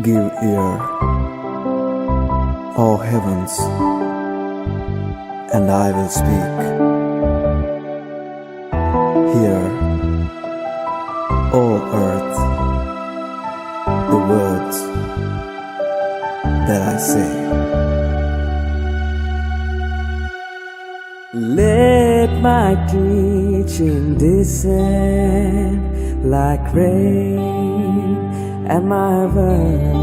Give ear, O heavens, and I will speak. Hear, O earth, the words that I say. Let my teaching descend like rain, and my words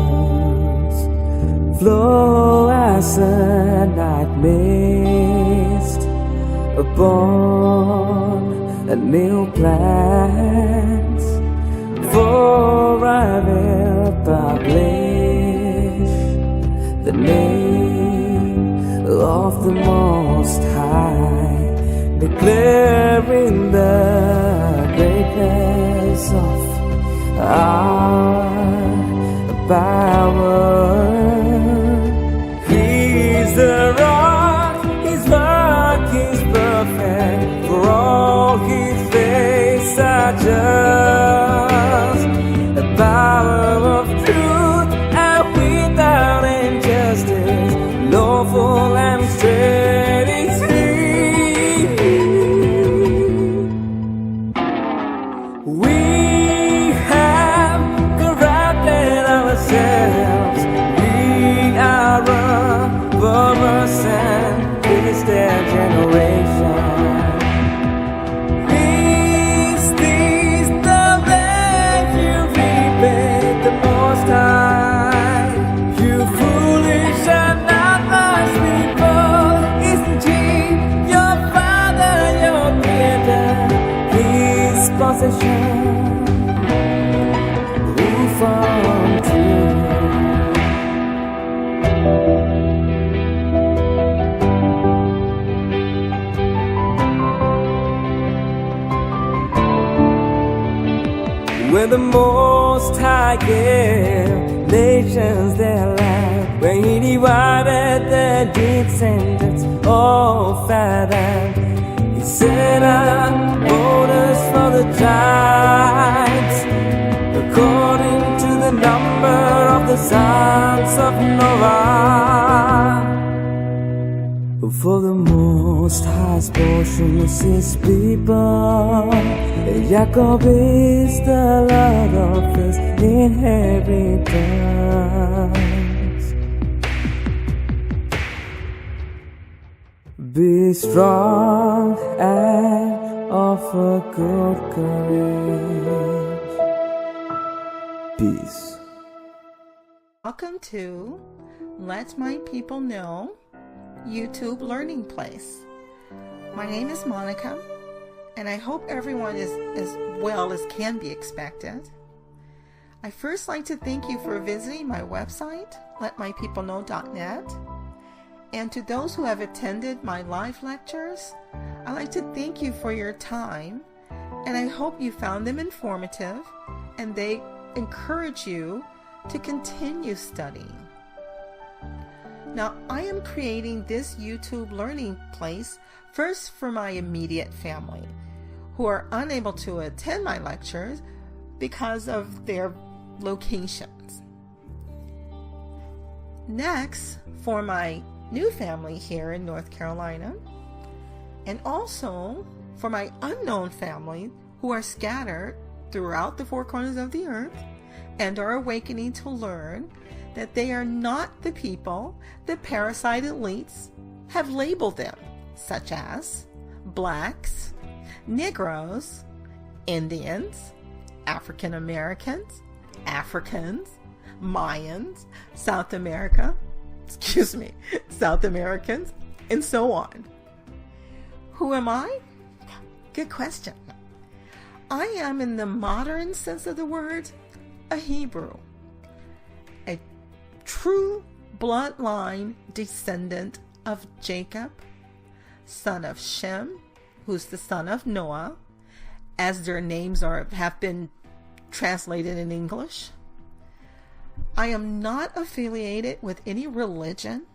flow as a night mist upon a new plant. For I will publish the name of the Most High, declaring the greatness of our power. He's the rock, His work is perfect, for all His ways are just. The power of truth and without injustice, lawful and straight is He. We have corrupted ourselves. We are a perverse and twisted generation. Is this the way you repay the Most High? You foolish and unwise people, isn't He your Father, your Creator, His possession, who formed you? When the Most High gave nations their land, when He divided the descendants of Adam, He set up borders for the tribes according to the number of the sons of Noah. For the Most High's portion is His people, Jacob is the Lord of His inheritance. Be strong and of a good courage. Peace. Welcome to Let My People Know YouTube Learning Place. My name is Monica, and I hope everyone is as well as can be expected. I first like to thank you for visiting my website, letmypeopleknow.net. And to those who have attended my live lectures, I'd like to thank you for your time, and I hope you found them informative and they encourage you to continue studying. Now, I am creating this YouTube learning place first for my immediate family, who are unable to attend my lectures because of their locations. Next, for my new family here in North Carolina, and also for my unknown family who are scattered throughout the four corners of the earth and are awakening to learn that they are not the people the parasite elites have labeled them, such as blacks, Negroes, Indians, African Americans, Africans, Mayans, South Americans, and so on. Who am I? Good question. I am, in the modern sense of the word, a Hebrew, a true bloodline descendant of Jacob, son of Shem, who's the son of Noah, as their names have been translated in English. I am not affiliated with any religion.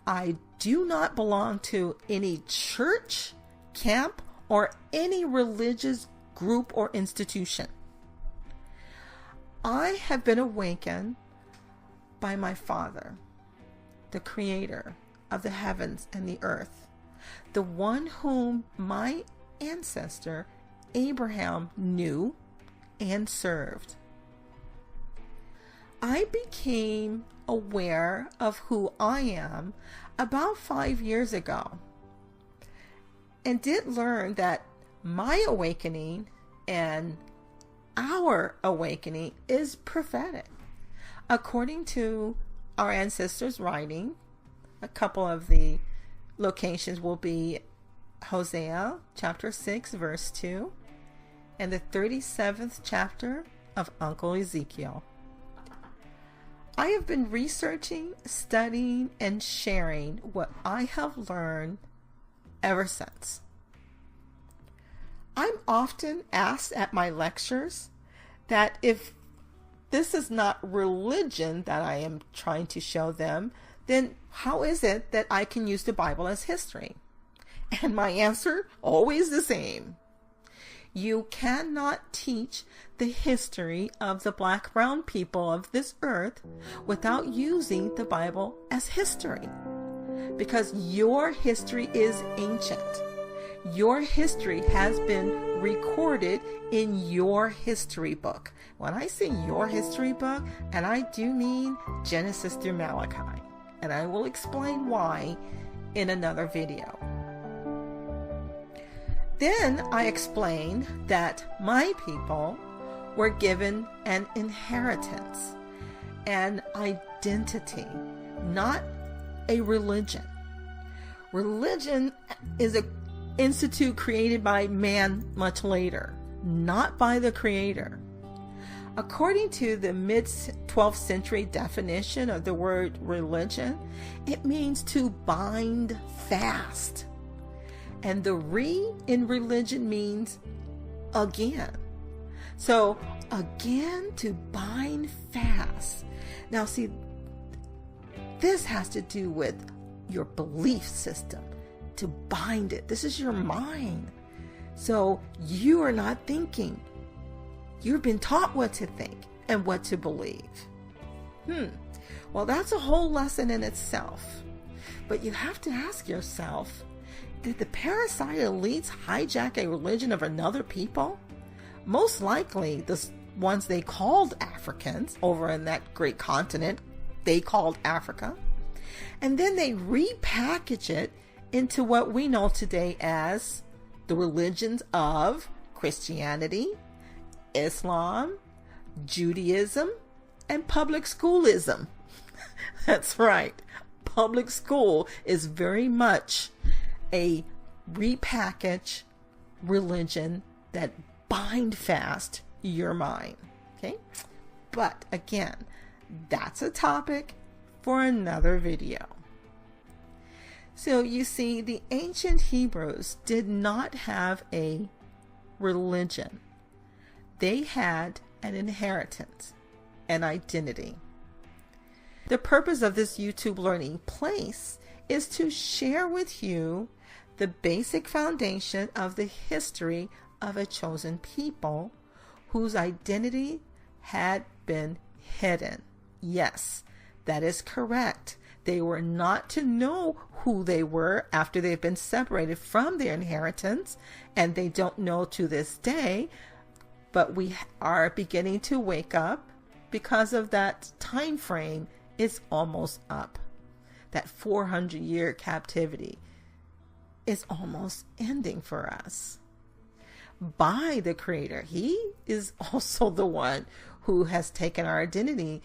I do not belong to any church, camp, or any religious group or institution. I have been awakened by my Father, the Creator of the heavens and the earth, the one whom my ancestor Abraham knew and served. I became aware of who I am about 5 years ago, and did learn that my awakening and our awakening is prophetic. According to our ancestors' writing, a couple of the locations will be Hosea chapter 6 verse 2 and the 37th chapter of Uncle Ezekiel. I have been researching, studying, and sharing what I have learned ever since. I'm often asked at my lectures that if this is not religion that I am trying to show them, then how is it that I can use the Bible as history? And my answer, always the same. You cannot teach the history of the black-brown people of this earth without using the Bible as history. Because your history is ancient. Your history has been recorded in your history book. When I say your history book, and I do mean Genesis through Malachi. And I will explain why in another video. Then I explained that my people were given an inheritance, an identity, not a religion. Religion is an institute created by man much later, not by the Creator. According to the mid-12th century definition of the word religion, it means to bind fast. And the in religion means again. So again, to bind fast. Now see, this has to do with your belief system, to bind it. This is your mind. So you are not thinking. You've been taught what to think and what to believe. Well, that's a whole lesson in itself. But you have to ask yourself, did the parasitic elites hijack a religion of another people? Most likely the ones they called Africans over in that great continent they called Africa. And then they repackage it into what we know today as the religions of Christianity, Islam, Judaism, and public schoolism. That's right. Public school is very much a repackaged religion that bind fast your mind. Okay? But again, that's a topic for another video. So you see, the ancient Hebrews did not have a religion. They had an inheritance, an identity. The purpose of this YouTube learning place is to share with you the basic foundation of the history of a chosen people whose identity had been hidden. Yes, that is correct. They were not to know who they were after they've been separated from their inheritance, and they don't know to this day, but we are beginning to wake up because of that time frame is almost up. That 400-year captivity is almost ending for us by the Creator. He is also the one who has taken our identity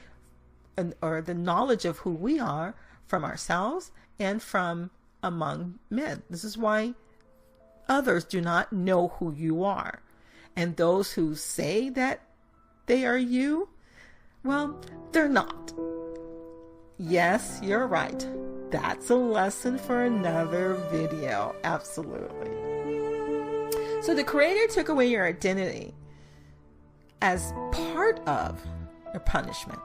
or the knowledge of who we are from ourselves and from among men. This is why others do not know who you are. And those who say that they are you, well, they're not. Yes, you're right. That's a lesson for another video. Absolutely. So the Creator took away your identity as part of your punishment.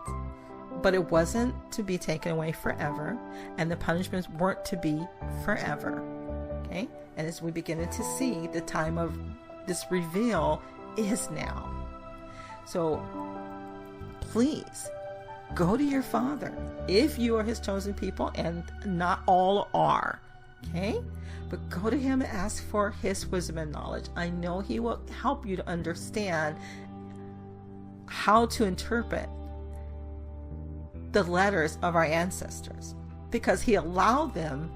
But it wasn't to be taken away forever, and the punishments weren't to be forever. Okay? And as we begin to see, the time of this reveal is now. So please Go to your father if you are his chosen people, and not all are. Okay? But go to him and ask for his wisdom and knowledge. I know he will help you to understand how to interpret the letters of our ancestors, because he allowed them,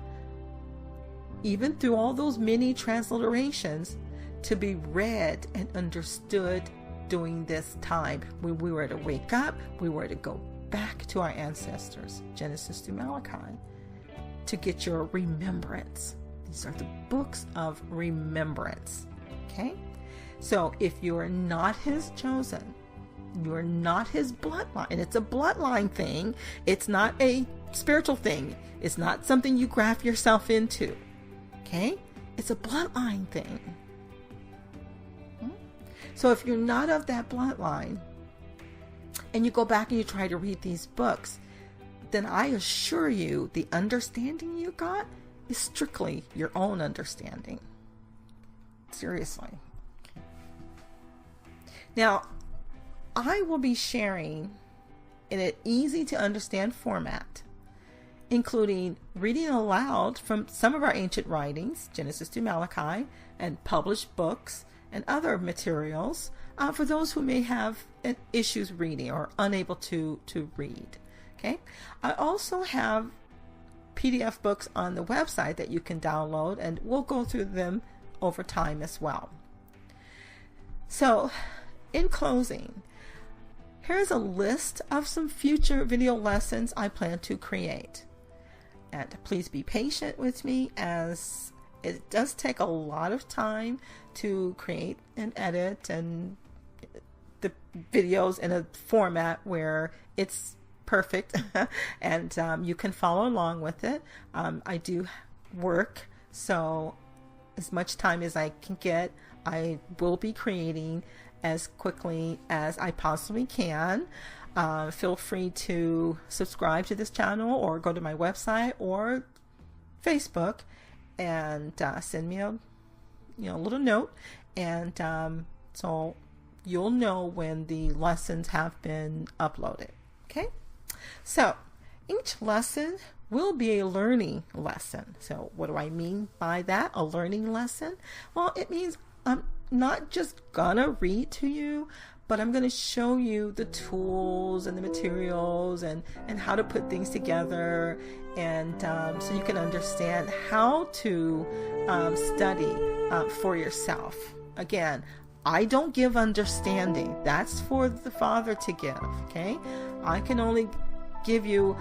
even through all those many transliterations, to be read and understood during this time when we were to wake up, we were to go back to our ancestors, Genesis to Malachi, to get your remembrance. These are the books of remembrance. Okay? So if you are not his chosen, you are not his bloodline, and it's a bloodline thing. It's not a spiritual thing. It's not something you graft yourself into. Okay? It's a bloodline thing. So if you're not of that bloodline, and you go back and you try to read these books, then I assure you the understanding you got is strictly your own understanding. Seriously. Now, I will be sharing in an easy to understand format, including reading aloud from some of our ancient writings, Genesis to Malachi, and published books and other materials for those who may have issues reading or unable to read. Okay. I also have PDF books on the website that you can download, and we'll go through them over time as well. So, in closing, here's a list of some future video lessons I plan to create. And please be patient with me, as it does take a lot of time to create and edit and the videos in a format where it's perfect and you can follow along with it. I do work, so as much time as I can get, I will be creating as quickly as I possibly can. Feel free to subscribe to this channel or go to my website or Facebook and send me a little note, and so you'll know when the lessons have been uploaded. Okay, so each lesson will be a learning lesson. So what do I mean by that? A learning lesson? Well, it means I'm not just gonna read to you, but I'm going to show you the tools and the materials and how to put things together, and so you can understand how to study for yourself. Again, I don't give understanding. That's for the Father to give, okay? I can only give you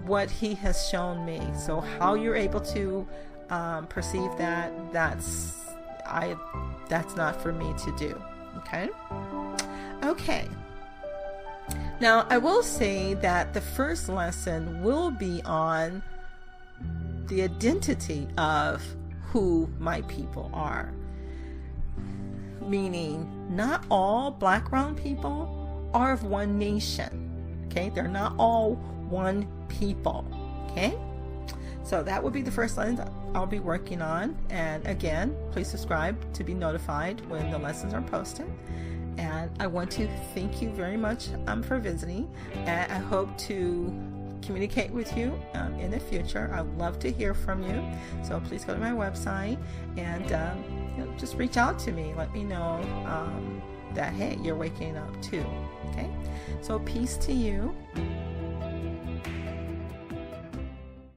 what he has shown me. So how you're able to perceive that, that's not for me to do, okay? Okay. Now, I will say that the first lesson will be on the identity of who my people are. Meaning, not all black brown people are of one nation. Okay? They're not all one people. Okay? So that will be the first lesson I'll be working on. And again, please subscribe to be notified when the lessons are posted. And I want to thank you very much for visiting, and I hope to communicate with you in the future. I'd love to hear from you, so please go to my website and just reach out to me. Let me know that, hey, you're waking up too. Okay, so peace to you.